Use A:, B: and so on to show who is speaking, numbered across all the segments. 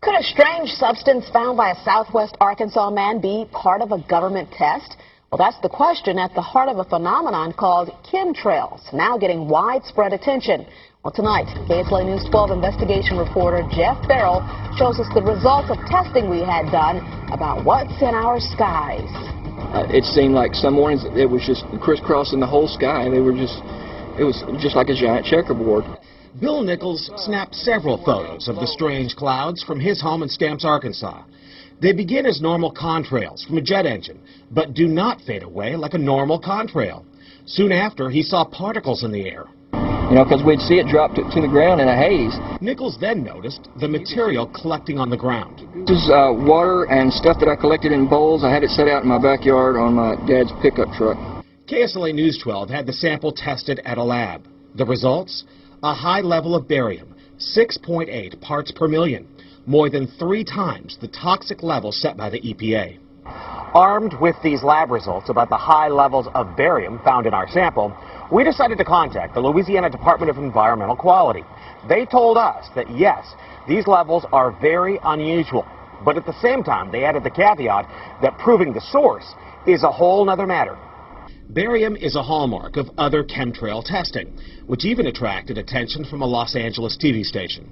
A: Could a strange substance found by a southwest Arkansas man be part of a government test? Well, that's the question at the heart of a phenomenon called chemtrails, now getting widespread attention. Well, tonight, KSLA News 12 investigation reporter Jeff Farrell shows us the results of testing we had done about what's in our skies.
B: It seemed like some mornings it was just crisscrossing the whole sky. It was just like a giant checkerboard.
C: Bill Nichols snapped several photos of the strange clouds from his home in Stamps, Arkansas. They begin as normal contrails from a jet engine, but do not fade away like a normal contrail. Soon after, he saw particles in the air.
B: You know, because we'd see it drop to the ground in a haze.
C: Nichols then noticed the material collecting on the ground.
B: This is water and stuff that I collected in bowls. I had it set out in my backyard on my dad's pickup truck.
C: KSLA News 12 had the sample tested at a lab. The results? A high level of barium, 6.8 parts per million, more than 3 times the toxic level set by the EPA.
D: Armed with these lab results about the high levels of barium found in our sample, we decided to contact the Louisiana Department of Environmental Quality. They told us that, yes, these levels are very unusual, but at the same time, they added the caveat that proving the source is a whole nother matter.
C: Barium is a hallmark of other chemtrail testing, which even attracted attention from a Los Angeles TV station.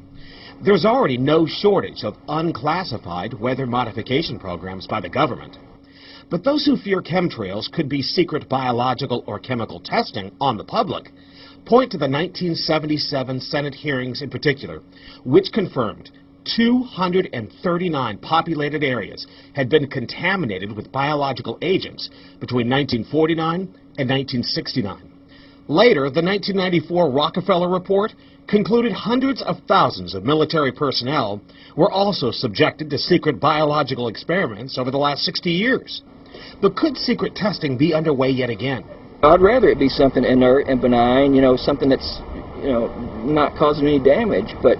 C: There's already no shortage of unclassified weather modification programs by the government. But those who fear chemtrails could be secret biological or chemical testing on the public point to the 1977 Senate hearings in particular, which confirmed 239 populated areas had been contaminated with biological agents between 1949 and 1969. Later, the 1994 Rockefeller Report concluded hundreds of thousands of military personnel were also subjected to secret biological experiments over the last 60 years. But could secret testing be underway yet again?
B: I'd rather it be something inert and benign, you know, something that's, you know, not causing any damage, but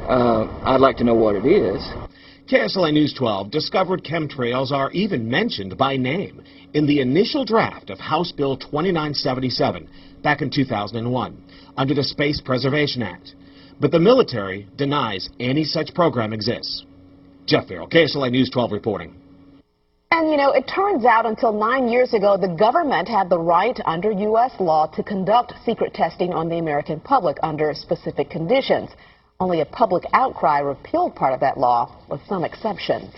B: I'd like to know what it is.
C: KSLA News 12 discovered chemtrails are even mentioned by name in the initial draft of House Bill 2977 back in 2001 under the Space Preservation Act. But the military denies any such program exists. Jeff Farrell, KSLA News 12 reporting.
A: And, you know, it turns out until 9 years ago, the government had the right under U.S. law to conduct secret testing on the American public under specific conditions. Only a public outcry repealed part of that law, with some exceptions.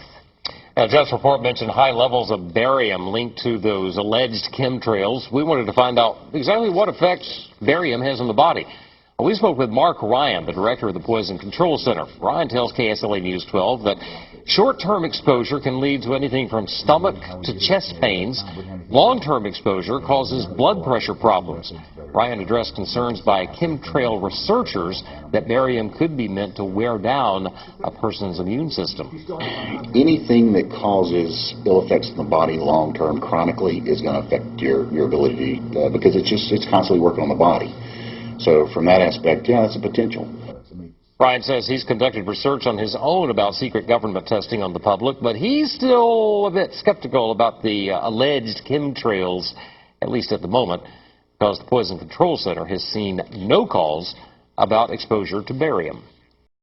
E: Now, Jeff's report mentioned high levels of barium linked to those alleged chemtrails. We wanted to find out exactly what effects barium has on the body. We spoke with Mark Ryan, the director of the Poison Control Center. Ryan tells KSLA News 12 that short-term exposure can lead to anything from stomach to chest pains. Long-term exposure causes blood pressure problems. Ryan addressed concerns by chemtrail researchers that barium could be meant to wear down a person's immune system.
F: Anything that causes ill effects in the body long-term chronically is going to affect your ability because it's constantly working on the body. So from that aspect, yeah, that's a potential.
E: Ryan says he's conducted research on his own about secret government testing on the public, but he's still a bit skeptical about the alleged chemtrails, at least at the moment, because the Poison Control Center has seen no calls about exposure to barium.